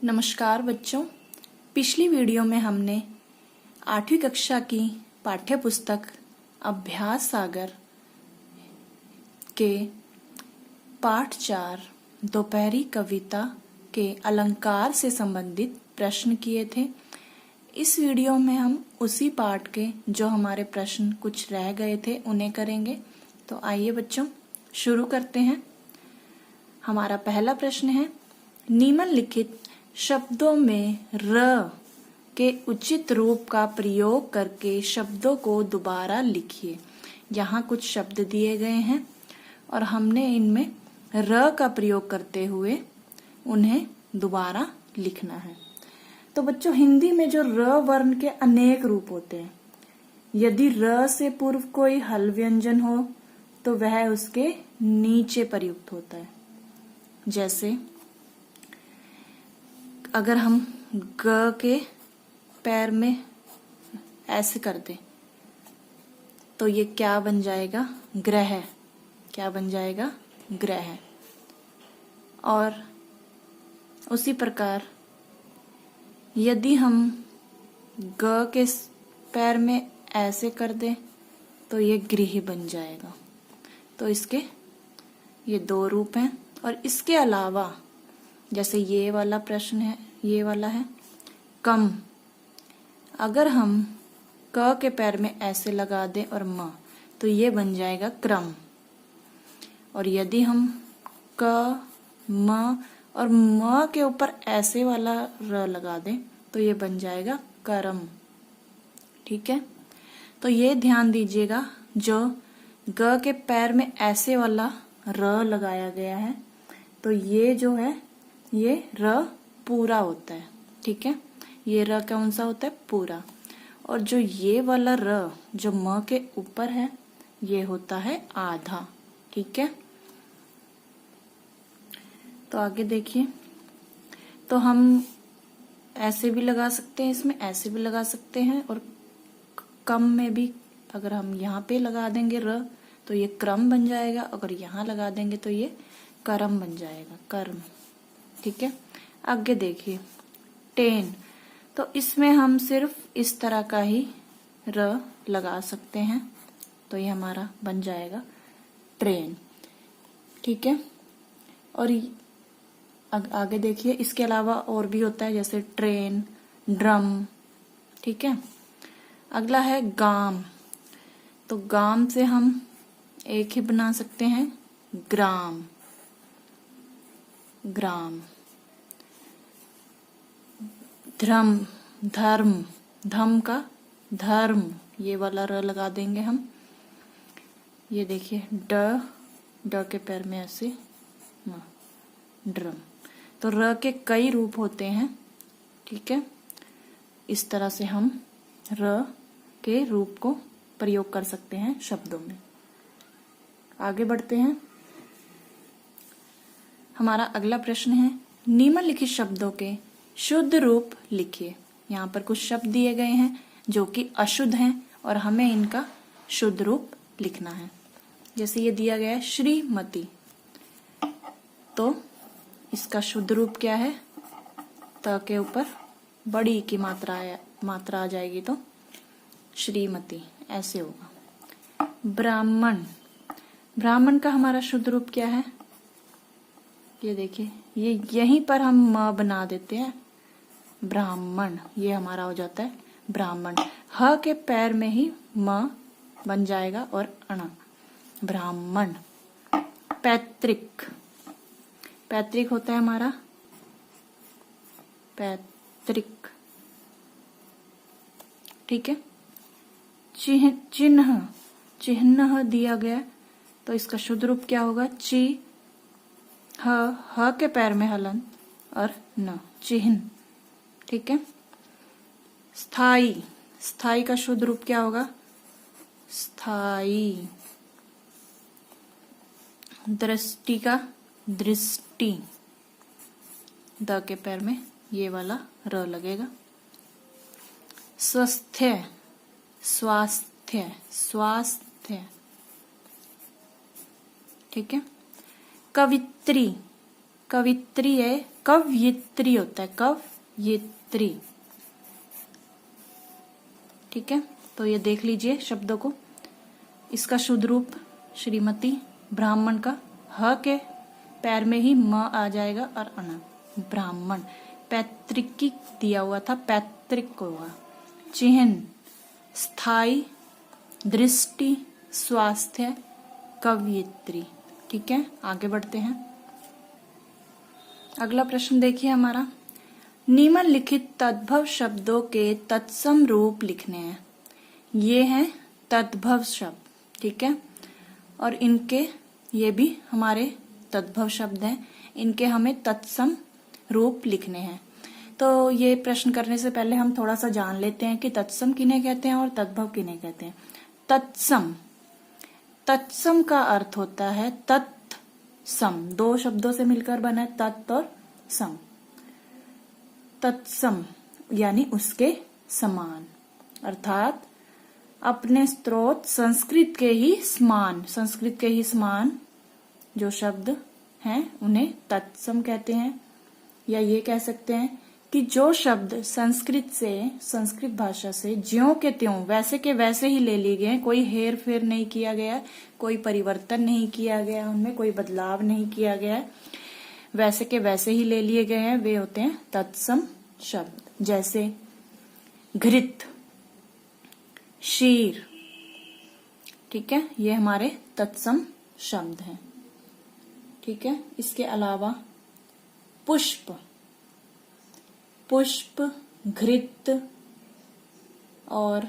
नमस्कार बच्चों। पिछली वीडियो में हमने 8वीं कक्षा की पाठ्य पुस्तक अभ्यास सागर के पाठ 4 दोपहरी कविता के अलंकार से संबंधित प्रश्न किए थे। इस वीडियो में हम उसी पाठ के जो हमारे प्रश्न कुछ रह गए थे उन्हें करेंगे। तो आइए बच्चों शुरू करते हैं। हमारा पहला प्रश्न है, निम्नलिखित शब्दों में र के उचित रूप का प्रयोग करके शब्दों को दोबारा लिखिए। यहाँ कुछ शब्द दिए गए हैं और हमने इनमें र का प्रयोग करते हुए उन्हें दोबारा लिखना है। तो बच्चों, हिंदी में जो र वर्ण के अनेक रूप होते हैं। यदि र से पूर्व कोई हल व्यंजन हो तो वह उसके नीचे प्रयुक्त होता है। जैसे अगर हम ग के पैर में ऐसे कर दें तो ये क्या बन जाएगा? ग्रह। क्या बन जाएगा? ग्रह। और उसी प्रकार यदि हम ग के पैर में ऐसे कर दें तो ये गृह बन जाएगा। तो इसके ये दो रूप हैं। और इसके अलावा जैसे ये वाला प्रश्न है, ये वाला है कम। अगर हम क के पैर में ऐसे लगा दें और म, तो ये बन जाएगा क्रम। और यदि हम क, म और म के ऊपर ऐसे वाला र लगा दें तो ये बन जाएगा करम। ठीक है। तो ये ध्यान दीजिएगा, जो ग के पैर में ऐसे वाला र लगाया गया है तो ये जो है ये र पूरा होता है। ठीक है। ये र कौन सा होता है? पूरा। और जो ये वाला र जो म के ऊपर है ये होता है आधा। ठीक है। तो आगे देखिए, तो हम ऐसे भी लगा सकते हैं, इसमें ऐसे भी लगा सकते हैं। और कम में भी अगर हम यहाँ पे लगा देंगे र तो ये क्रम बन जाएगा। अगर यहाँ लगा देंगे तो ये करम बन जाएगा, कर्म। ठीक है। आगे देखिए, टेन। तो इसमें हम सिर्फ इस तरह का ही र लगा सकते हैं तो ये हमारा बन जाएगा ट्रेन। ठीक है। और आगे देखिए, इसके अलावा और भी होता है, जैसे ट्रेन, ड्रम। ठीक है। अगला है गाम। तो गाम से हम एक ही बना सकते हैं, ग्राम। ग्राम। धर्म, धर्म, धम का धर्म, ये वाला र लगा देंगे हम। ये देखिए ड के पैर में ऐसे म, ड्रम। तो र के कई रूप होते हैं। ठीक है। इस तरह से हम र के रूप को प्रयोग कर सकते हैं शब्दों में। आगे बढ़ते हैं। हमारा अगला प्रश्न है, निम्नलिखित शब्दों के शुद्ध रूप लिखिए। यहाँ पर कुछ शब्द दिए गए हैं जो कि अशुद्ध हैं और हमें इनका शुद्ध रूप लिखना है। जैसे ये दिया गया है श्रीमती, तो इसका शुद्ध रूप क्या है? त के ऊपर बड़ी की मात्रा आ जाएगी तो श्रीमती ऐसे होगा। ब्राह्मण। ब्राह्मण का हमारा शुद्ध रूप क्या है? ये देखिए, ये यहीं पर हम म बना देते हैं, ब्राह्मण। ये हमारा हो जाता है ब्राह्मण। ह के पैर में ही म बन जाएगा और अण, ब्राह्मण। पैतृक। पैतृक होता है हमारा पैतृक। ठीक है। चिन्ह। चिन्ह दिया गया तो इसका शुद्ध रूप क्या होगा? ची, ह के पैर में हलन और न, चिन्ह। ठीक है। स्थाई। स्थाई का शुद्ध रूप क्या होगा? स्थाई। दृष्टि का दृष्टि, द के पैर में ये वाला र लगेगा। स्वस्थ्य। स्वास्थ्य, स्वास्थ्य। ठीक है। कवित्री। कवित्री है, कवयित्री होता है, कवयित्री। ठीक है, तो ये देख लीजिए शब्दों को। इसका शुद्ध रूप श्रीमती, ब्राह्मण का ह के पैर में ही म आ जाएगा और अना, ब्राह्मण। पैतृकी दिया हुआ था, पैतृक होगा। चिन्ह, स्थाई, दृष्टि, स्वास्थ्य, कवयित्री। ठीक है, आगे बढ़ते हैं। अगला प्रश्न देखिए हमारा, निम्नलिखित तद्भव शब्दों के तत्सम रूप लिखने हैं। ये हैं तद्भव शब्द, ठीक है, और इनके ये भी हमारे तद्भव शब्द हैं, इनके हमें तत्सम रूप लिखने हैं। तो ये प्रश्न करने से पहले हम थोड़ा सा जान लेते हैं कि तत्सम किन्हें कहते हैं और तद्भव किन्हें कहते हैं। तत्सम, तत्सम का अर्थ होता है तत्सम, दो शब्दों से मिलकर बना है, तत् और सम। तत्सम यानी उसके समान, अर्थात अपने स्रोत संस्कृत के ही समान, संस्कृत के ही समान जो शब्द हैं उन्हें तत्सम कहते हैं। या ये कह सकते हैं कि जो शब्द संस्कृत से, संस्कृत भाषा से ज्यों के त्यों, वैसे के वैसे ही ले लिए गए, कोई हेर फेर नहीं किया गया, कोई परिवर्तन नहीं किया गया, उनमें कोई बदलाव नहीं किया गया, वैसे के वैसे ही ले लिए गए हैं, वे होते हैं तत्सम शब्द। जैसे घृत, शीर, ठीक है, ये हमारे तत्सम शब्द हैं। ठीक है, इसके अलावा पुष्प, पुष्प, घृत और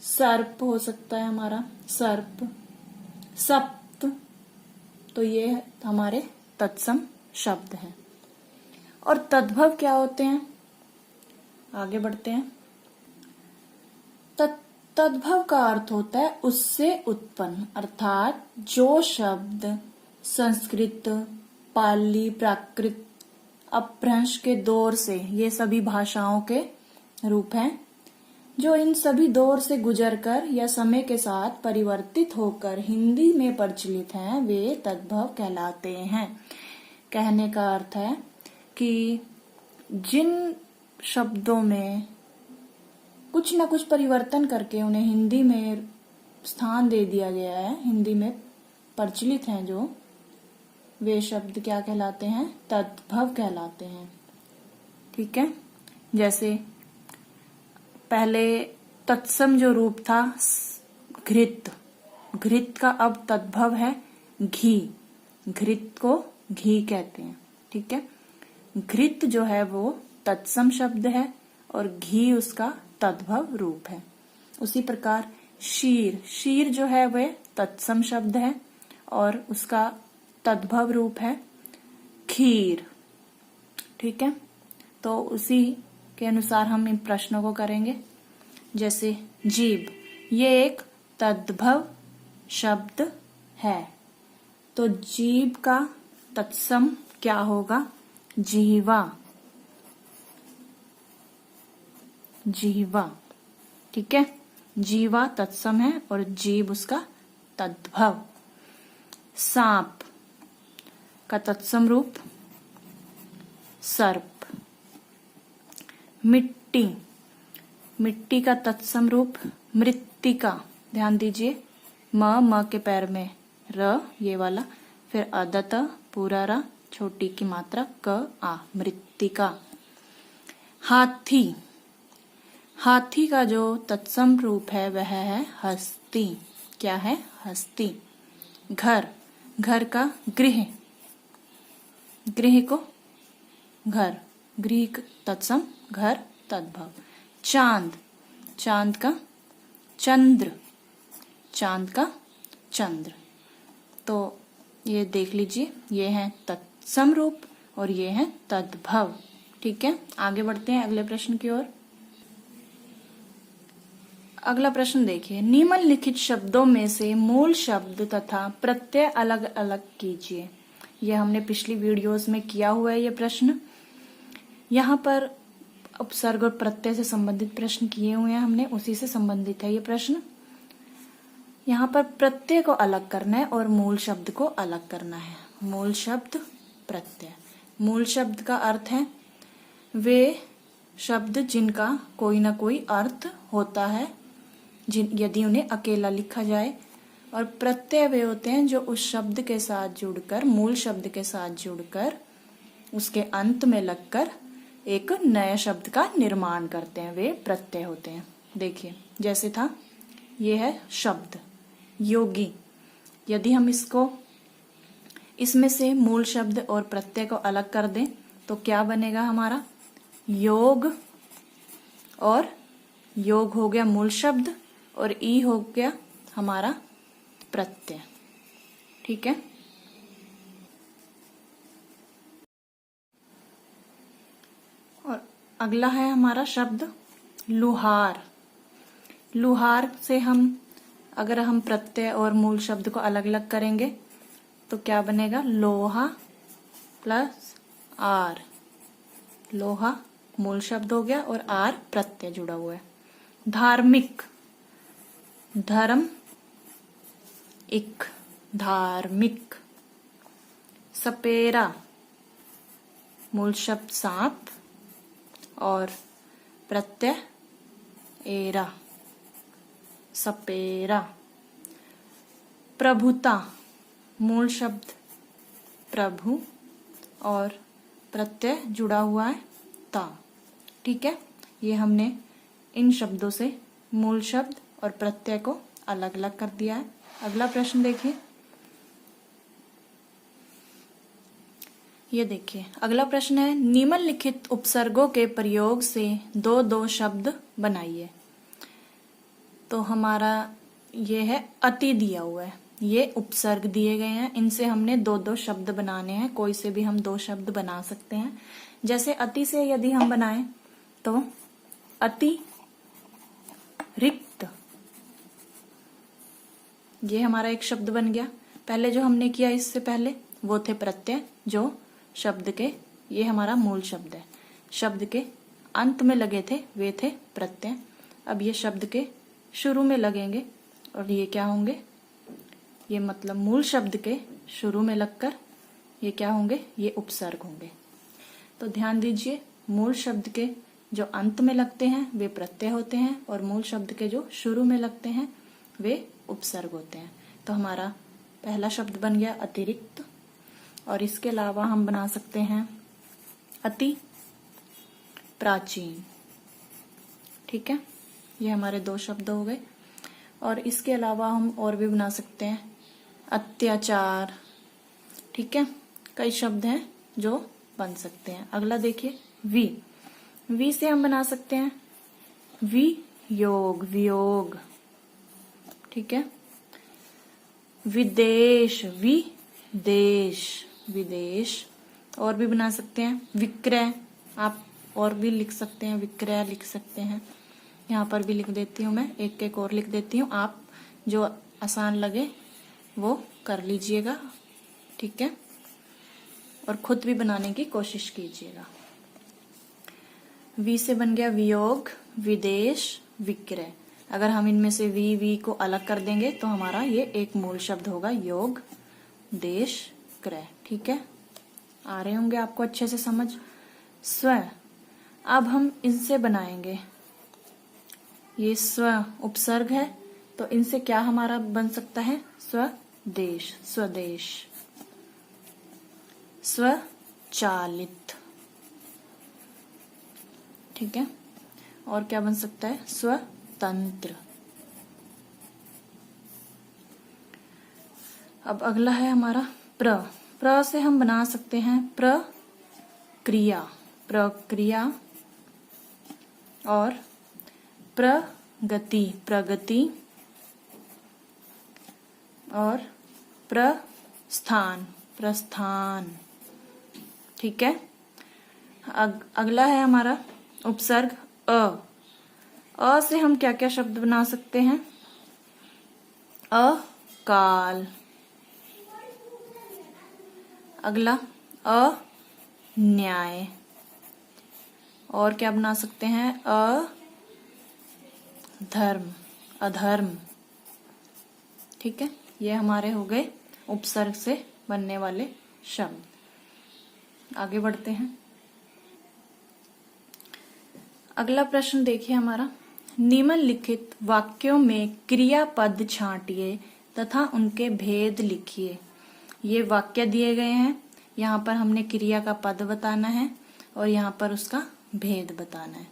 सर्प हो सकता है हमारा, सर्प, सप्त, तो ये हमारे तत्सम शब्द हैं। और तद्भव क्या होते हैं, आगे बढ़ते हैं। तद्भव का अर्थ होता है उससे उत्पन्न, अर्थात जो शब्द संस्कृत, पाली, प्राकृत, अपभ्रंश के दौर से, ये सभी भाषाओं के रूप हैं, जो इन सभी दौर से गुजरकर या समय के साथ परिवर्तित होकर हिंदी में प्रचलित हैं, वे तद्भव कहलाते हैं। कहने का अर्थ है कि जिन शब्दों में कुछ न कुछ परिवर्तन करके उन्हें हिंदी में स्थान दे दिया गया है, हिंदी में प्रचलित हैं जो, वे शब्द क्या कहलाते हैं, तद्भव कहलाते हैं। ठीक है, जैसे पहले तत्सम जो रूप था घृत, घृत का अब तद्भव है घी, घृत को घी कहते हैं। ठीक है, घृत जो है वो तत्सम शब्द है और घी उसका तद्भव रूप है। उसी प्रकार शीर, शीर जो है वह तत्सम शब्द है और उसका तद्भव रूप है खीर। ठीक है, तो उसी के अनुसार हम इन प्रश्नों को करेंगे। जैसे जीभ, ये एक तद्भव शब्द है, तो जीभ का तत्सम क्या होगा, जिह्वा, जिह्वा। ठीक है, जीवा तत्सम है और जीभ उसका तद्भव। सांप का तत्सम रूप सर्प। मिट्टी, मिट्टी का तत्सम रूप मृत्तिका। ध्यान दीजिए, म के पैर में र, ये वाला, फिर अदत, पूरा रा, छोटी की मात्रा क आ, मृत्तिका। हाथी, हाथी का जो तत्सम रूप है वह है हस्ती। क्या है, हस्ती। घर, घर का गृह, गृह को घर, गृह तत्सम, घर तद्भव। चांद, चांद का चंद्र, चांद का चंद्र। तो ये देख लीजिए, ये है तत्सम रूप और ये है तद्भव। ठीक है, आगे बढ़ते हैं अगले प्रश्न की ओर। अगला प्रश्न देखिए, निम्नलिखित शब्दों में से मूल शब्द तथा प्रत्यय अलग अलग कीजिए। यह हमने पिछली वीडियोस में किया हुआ है ये प्रश्न। यहाँ पर उपसर्ग और प्रत्यय से संबंधित प्रश्न किए हुए हैं हमने, उसी से संबंधित है ये प्रश्न। यहाँ पर प्रत्यय को अलग करना है और मूल शब्द को अलग करना है। मूल शब्द, प्रत्यय। मूल शब्द का अर्थ है वे शब्द जिनका कोई ना कोई अर्थ होता है, यदि उन्हें अकेला लिखा जाए। और प्रत्यय वे होते हैं जो उस शब्द के साथ जुड़कर, मूल शब्द के साथ जुड़कर उसके अंत में लगकर एक नए शब्द का निर्माण करते हैं, वे प्रत्यय होते हैं। देखिए जैसे था, ये है शब्द योगी। यदि हम इसमें से मूल शब्द और प्रत्यय को अलग कर दें तो क्या बनेगा हमारा? योग, और योग हो गया मूल शब्द और ई हो गया हमारा प्रत्यय। ठीक है। और अगला है हमारा शब्द लुहार। लुहार से अगर हम प्रत्यय और मूल शब्द को अलग अलग करेंगे तो क्या बनेगा? लोहा प्लस आर। लोहा मूल शब्द हो गया और आर प्रत्यय जुड़ा हुआ है। धार्मिक, धर्म इक, धार्मिक। सपेरा मूल शब्द सांप और प्रत्यय एरा, सपेरा। प्रभुता मूल शब्द प्रभु और प्रत्यय जुड़ा हुआ है ता। ठीक है, ये हमने इन शब्दों से मूल शब्द और प्रत्यय को अलग अलग कर दिया है। अगला प्रश्न देखिए। ये देखिए अगला प्रश्न है, निम्नलिखित उपसर्गों के प्रयोग से दो दो शब्द बनाइए। तो हमारा ये है अति दिया हुआ है, ये उपसर्ग दिए गए हैं, इनसे हमने दो दो शब्द बनाने हैं। कोई से भी हम दो शब्द बना सकते हैं। जैसे अति से यदि हम बनाएं तो अति रिक्त, ये हमारा एक शब्द बन गया। पहले जो हमने किया इससे पहले वो थे प्रत्यय, जो शब्द के, ये हमारा मूल शब्द है, शब्द के अंत में लगे थे वे थे प्रत्यय। अब ये शब्द के शुरू में लगेंगे और ये क्या होंगे? ये मतलब मूल शब्द के शुरू में लगकर ये क्या होंगे? ये उपसर्ग होंगे। तो ध्यान दीजिए, मूल शब्द के जो अंत में लगते हैं वे प्रत्यय होते हैं और मूल शब्द के जो शुरू में लगते हैं वे उपसर्ग होते हैं। तो हमारा पहला शब्द बन गया अतिरिक्त, और इसके अलावा हम बना सकते हैं अति प्राचीन। ठीक है, ये हमारे दो शब्द हो गए। और इसके अलावा हम और भी बना सकते हैं अत्याचार। ठीक है, कई शब्द हैं जो बन सकते हैं। अगला देखिए वी से हम बना सकते हैं वियोग, वियोग। ठीक है, विदेश, विदेश, विदेश। और भी बना सकते हैं विक्रय, आप और भी लिख सकते हैं, विक्रय लिख सकते हैं। यहाँ पर भी लिख देती हूँ मैं, एक एक और लिख देती हूँ, आप जो आसान लगे वो कर लीजिएगा। ठीक है, और खुद भी बनाने की कोशिश कीजिएगा। वी से बन गया वियोग, विदेश, विक्रय। अगर हम इनमें से वी को अलग कर देंगे तो हमारा ये एक मूल शब्द होगा, योग, देश, क्रय। ठीक है, आ रहे होंगे आपको अच्छे से समझ। स्व, अब हम इनसे बनाएंगे, ये स्व उपसर्ग है तो इनसे क्या हमारा बन सकता है? स्वदेश, स्वदेश। स्वचालित। ठीक है, और क्या बन सकता है? स्वतंत्र। अब अगला है हमारा प्र से हम बना सकते हैं प्रक्रिया, प्रक्रिया, और प्रगति, प्रगति, और प्रस्थान, प्रस्थान। ठीक है, अगला है हमारा उपसर्ग अ से हम क्या क्या शब्द बना सकते हैं? अकाल। अगला अन्याय, और क्या बना सकते हैं? अधर्म, अधर्म। ठीक है, ये हमारे हो गए उपसर्ग से बनने वाले शब्द। आगे बढ़ते हैं। अगला प्रश्न देखिए हमारा, निम्नलिखित वाक्यों में क्रियापद छांटिए तथा उनके भेद लिखिए। ये वाक्य दिए गए हैं, यहाँ पर हमने क्रिया का पद बताना है और यहाँ पर उसका भेद बताना है।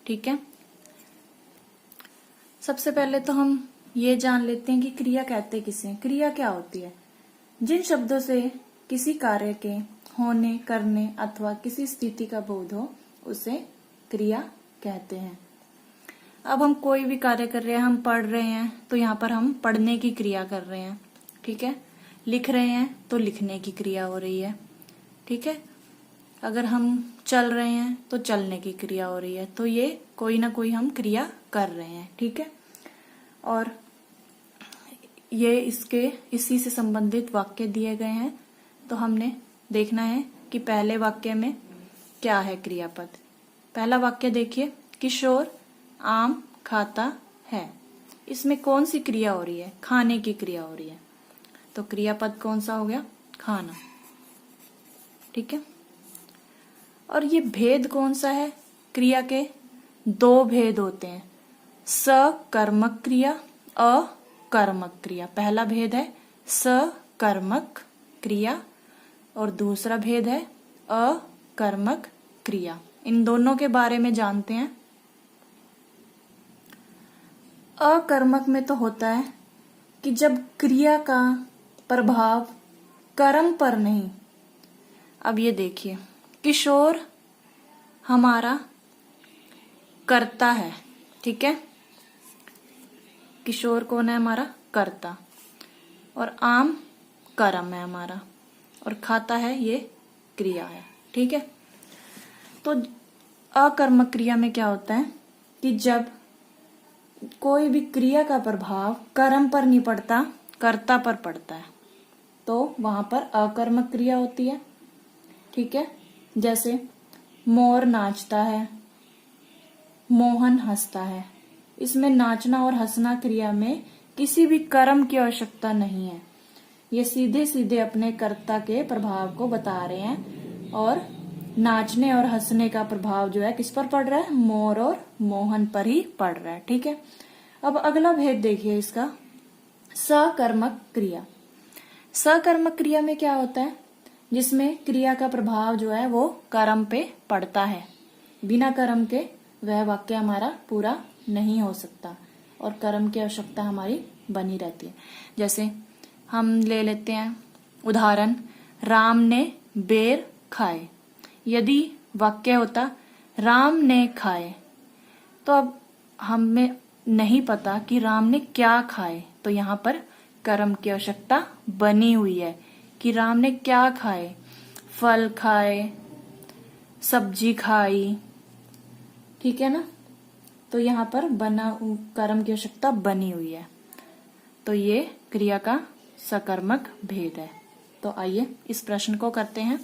ठीक है, सबसे पहले तो हम ये जान लेते हैं कि क्रिया कहते किसे हैं। क्रिया क्या होती है? जिन शब्दों से किसी कार्य के होने, करने अथवा किसी स्थिति का बोध हो उसे क्रिया कहते हैं। अब हम कोई भी कार्य कर रहे हैं, हम पढ़ रहे हैं तो यहाँ पर हम पढ़ने की क्रिया कर रहे हैं। ठीक है, लिख रहे हैं तो लिखने की क्रिया हो रही है। ठीक है, अगर हम चल रहे हैं तो चलने की क्रिया हो रही है। तो ये कोई ना कोई हम क्रिया कर रहे हैं। ठीक है, और ये इसी से संबंधित वाक्य दिए गए हैं। तो हमने देखना है कि पहले वाक्य में क्या है क्रियापद। पहला वाक्य देखिए, किशोर आम खाता है। इसमें कौन सी क्रिया हो रही है? खाने की क्रिया हो रही है। तो क्रियापद कौन सा हो गया? खाना। ठीक है, और ये भेद कौन सा है? क्रिया के दो भेद होते हैं, सकर्मक क्रिया, अकर्मक क्रिया। पहला भेद है सकर्मक क्रिया और दूसरा भेद है अकर्मक क्रिया। इन दोनों के बारे में जानते हैं। अकर्मक में तो होता है कि जब क्रिया का प्रभाव कर्म पर नहीं। अब ये देखिए, किशोर हमारा कर्ता है। ठीक है, किशोर कौन है? हमारा कर्ता। और आम कर्म है हमारा, और खाता है ये क्रिया है। ठीक है, तो अकर्मक क्रिया में क्या होता है कि जब कोई भी क्रिया का प्रभाव कर्म पर नहीं पड़ता, कर्ता पर पड़ता है, तो वहां पर अकर्मक क्रिया होती है। ठीक है, जैसे मोर नाचता है, मोहन हंसता है। इसमें नाचना और हंसना क्रिया में किसी भी कर्म की आवश्यकता नहीं है। ये सीधे सीधे अपने कर्ता के प्रभाव को बता रहे हैं, और नाचने और हंसने का प्रभाव जो है किस पर पड़ रहा है? मोर और मोहन पर ही पड़ रहा है। ठीक है, अब अगला भेद देखिए इसका, सकर्मक क्रिया। सकर्मक क्रिया में क्या होता है? जिसमें क्रिया का प्रभाव जो है वो कर्म पे पड़ता है। बिना कर्म के वह वाक्य हमारा पूरा नहीं हो सकता और कर्म की आवश्यकता हमारी बनी रहती है। जैसे हम ले लेते हैं उदाहरण, राम ने बेर खाए। यदि वाक्य होता राम ने खाए, तो अब हमें नहीं पता कि राम ने क्या खाए, तो यहाँ पर कर्म की आवश्यकता बनी हुई है कि राम ने क्या खाए, फल खाए, सब्जी खाई। ठीक है ना, तो यहाँ पर बना कर्म की आवश्यकता बनी हुई है। तो ये क्रिया का सकर्मक भेद है। तो आइए इस प्रश्न को करते हैं।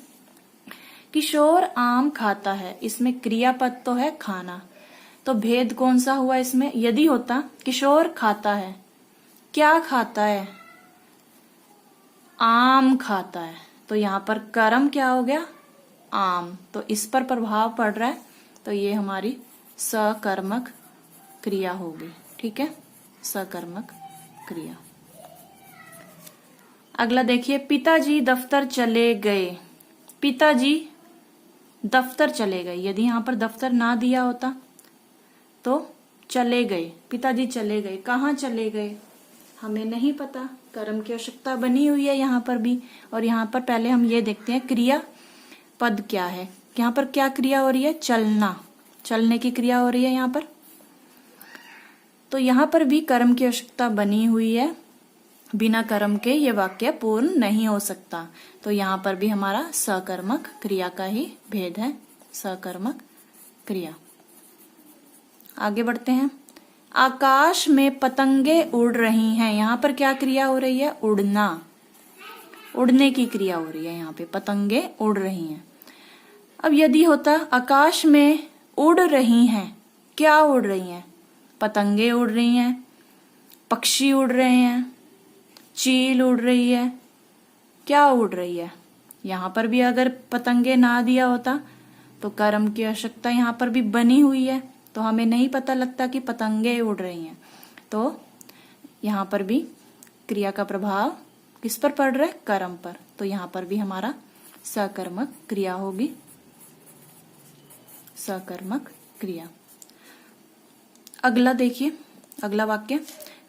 किशोर आम खाता है, इसमें क्रियापद तो है खाना, तो भेद कौन सा हुआ इसमें? यदि होता किशोर खाता है, क्या खाता है? आम खाता है, तो यहाँ पर कर्म क्या हो गया? आम। तो इस पर प्रभाव पड़ रहा है, तो ये हमारी सकर्मक क्रिया होगी। ठीक है, सकर्मक क्रिया। अगला देखिए, पिताजी दफ्तर चले गए। पिताजी दफ्तर चले गए। यदि यहाँ पर दफ्तर ना दिया होता तो चले गए, पिताजी चले गए। कहाँ चले गए हमें नहीं पता, कर्म की आवश्यकता बनी हुई है यहाँ पर भी। और यहाँ पर पहले हम ये देखते हैं क्रिया पद क्या है। यहाँ पर क्या क्रिया हो रही है? चलना, चलने की क्रिया हो रही है यहाँ पर। तो यहाँ पर भी कर्म की आवश्यकता बनी हुई है, बिना कर्म के ये वाक्य पूर्ण नहीं हो सकता। तो यहाँ पर भी हमारा सकर्मक क्रिया का ही भेद है, सकर्मक क्रिया। आगे बढ़ते हैं। आकाश में पतंगे उड़ रही हैं। यहाँ पर क्या क्रिया हो रही है? उड़ना, उड़ने की क्रिया हो रही है। यहाँ पे पतंगे उड़ रही हैं। अब यदि होता आकाश में उड़ रही हैं, क्या उड़ रही हैं? पतंगे उड़ रही हैं, पक्षी उड़ रहे हैं, चील उड़ रही है। क्या उड़ रही है? यहाँ पर भी अगर पतंगे ना दिया होता तो कर्म की आवश्यकता यहाँ पर भी बनी हुई है, तो हमें नहीं पता लगता कि पतंगे उड़ रही हैं। तो यहाँ पर भी क्रिया का प्रभाव किस पर पड़ रहा है? कर्म पर। तो यहाँ पर भी हमारा सकर्मक क्रिया होगी, सकर्मक क्रिया। अगला देखिए, अगला वाक्य,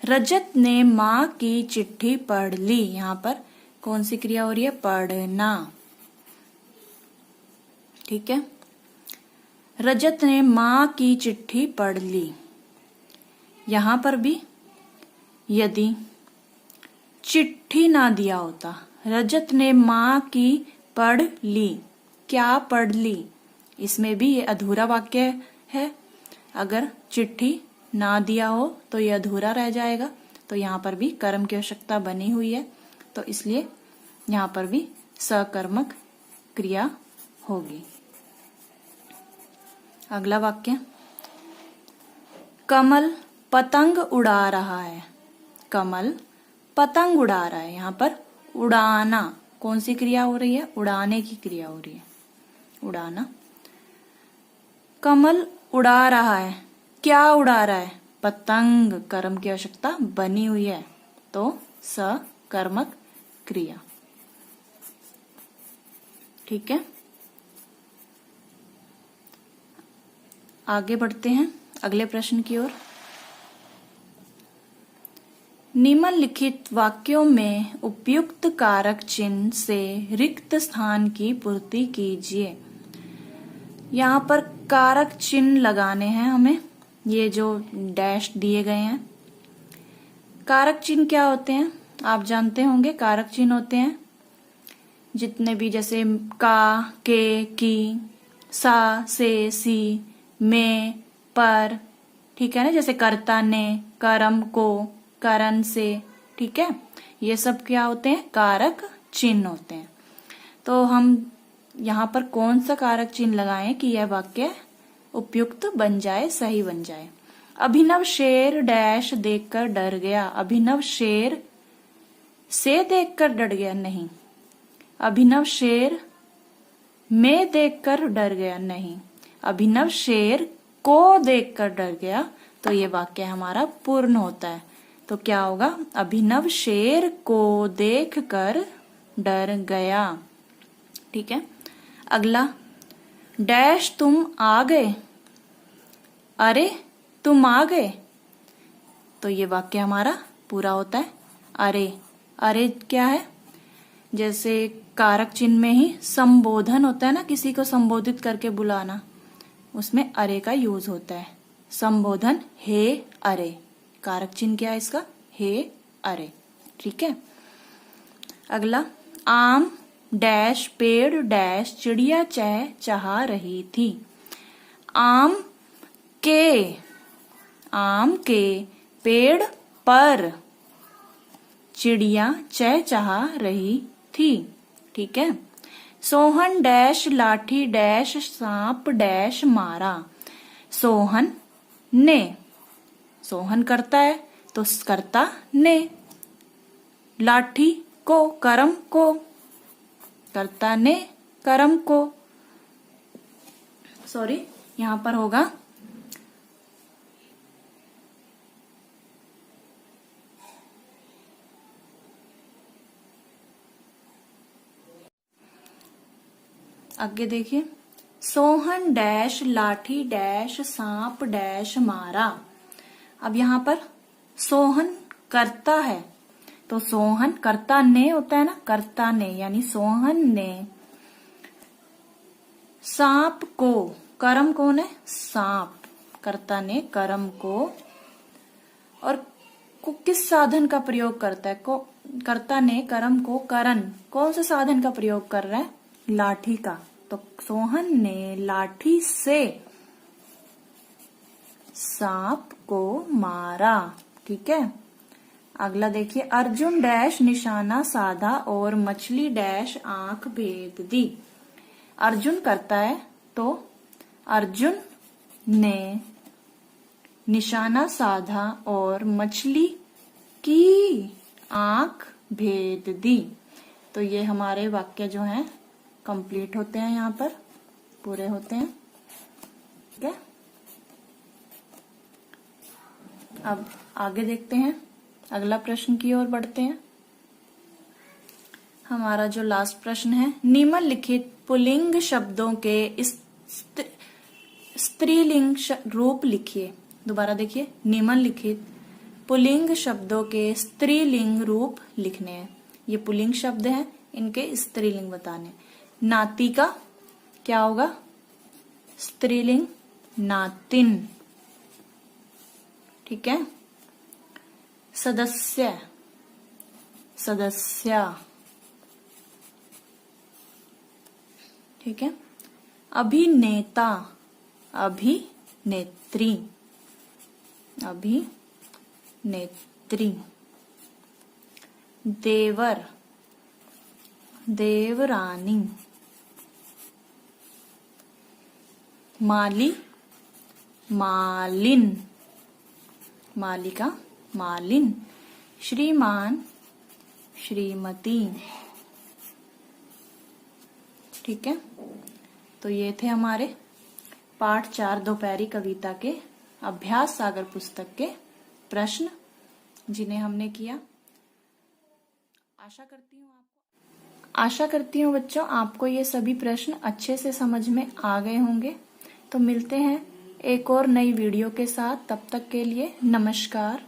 रजत ने माँ की चिट्ठी पढ़ ली। यहाँ पर कौन सी क्रिया हो रही है? पढ़ना। ठीक है, रजत ने माँ की चिट्ठी पढ़ ली। यहां पर भी यदि चिट्ठी ना दिया होता, रजत ने माँ की पढ़ ली, क्या पढ़ ली, इसमें भी ये अधूरा वाक्य है। अगर चिट्ठी ना दिया हो तो ये अधूरा रह जाएगा। तो यहाँ पर भी कर्म की आवश्यकता बनी हुई है, तो इसलिए यहाँ पर भी सकर्मक क्रिया होगी। अगला वाक्य, कमल पतंग उड़ा रहा है। कमल पतंग उड़ा रहा है। यहाँ पर उड़ाना, कौन सी क्रिया हो रही है? उड़ाने की क्रिया हो रही है, उड़ाना। कमल उड़ा रहा है, क्या उड़ा रहा है? पतंग। कर्म की आवश्यकता बनी हुई है, तो सकर्मक क्रिया। ठीक है, आगे बढ़ते हैं अगले प्रश्न की ओर। निम्नलिखित वाक्यों में उपयुक्त कारक चिन्ह से रिक्त स्थान की पूर्ति कीजिए। यहाँ पर कारक चिन्ह लगाने हैं हमें, ये जो डैश दिए गए हैं। कारक चिन्ह क्या होते हैं आप जानते होंगे। कारक चिन्ह होते हैं जितने भी, जैसे का, के, की, सा, से, सी, में, पर, ठीक है ना। जैसे कर्ता ने, कर्म को, कारण से, ठीक है। ये सब क्या होते हैं? कारक चिन्ह होते हैं। तो हम यहाँ पर कौन सा कारक चिन्ह लगाएं कि यह वाक्य उपयुक्त बन जाए, सही बन जाए। अभिनव शेर डैश देखकर डर गया। अभिनव शेर से देखकर डर गया, नहीं। अभिनव शेर में देखकर डर गया, नहीं। अभिनव शेर को देखकर डर गया, तो ये वाक्य हमारा पूर्ण होता है। तो क्या होगा? अभिनव शेर को देखकर डर गया। ठीक है, अगला, डैश तुम आ गए। अरे तुम आ गए, तो ये वाक्य हमारा पूरा होता है। अरे, अरे क्या है? जैसे कारक चिन्ह में ही संबोधन होता है ना, किसी को संबोधित करके बुलाना, उसमें अरे का यूज होता है। संबोधन, हे अरे। कारक चिन्ह क्या है इसका? हे अरे। ठीक है, अगला, आम डैश पेड़ डैश चिड़िया चह चहा रही थी। आम के पेड़ पर चिड़िया चह चहा रही थी। ठीक है, सोहन डैश लाठी डैश सांप डैश मारा। सोहन ने, सोहन करता है तो करता ने, लाठी को, कर्म को, कर्ता ने कर्म को, सॉरी यहां पर होगा आगे देखिए, सोहन डैश लाठी डैश सांप डैश मारा। अब यहां पर सोहन करता है, तो सोहन कर्ता ने होता है ना, कर्ता ने, यानी सोहन ने सांप को, कर्म कौन है? सांप। कर्ता ने कर्म को, और को किस साधन का प्रयोग करता है? को, कर्ता ने कर्म को करण, कौन से साधन का प्रयोग कर रहा है? लाठी का। तो सोहन ने लाठी से सांप को मारा। ठीक है, अगला देखिए, अर्जुन डैश निशाना साधा और मछली डैश आंख भेद दी। अर्जुन करता है, तो अर्जुन ने निशाना साधा और मछली की आंख भेद दी। तो ये हमारे वाक्य जो हैं कंप्लीट होते हैं, यहाँ पर पूरे होते हैं। ठीक है, अब आगे देखते हैं, अगला प्रश्न की ओर बढ़ते हैं। हमारा जो लास्ट प्रश्न है, निम्नलिखित पुल्लिंग शब्दों के स्त्रीलिंग रूप लिखिए। दोबारा देखिए, निम्नलिखित पुल्लिंग शब्दों के स्त्रीलिंग रूप लिखने हैं। ये पुल्लिंग शब्द हैं, इनके स्त्रीलिंग बताने। नातिका क्या होगा? स्त्रीलिंग नातिन। ठीक है, सदस्य सदस्या। ठीक है, अभिनेता अभिनेत्री अभिनेत्री। देवर देवरानी। माली मालिन मालिका मालिन। श्रीमान श्रीमती। ठीक है, तो ये थे हमारे पाठ 4 दोपहरी कविता के अभ्यास सागर पुस्तक के प्रश्न, जिन्हें हमने किया। आशा करती हूँ बच्चों आपको ये सभी प्रश्न अच्छे से समझ में आ गए होंगे। तो मिलते हैं एक और नई वीडियो के साथ, तब तक के लिए नमस्कार।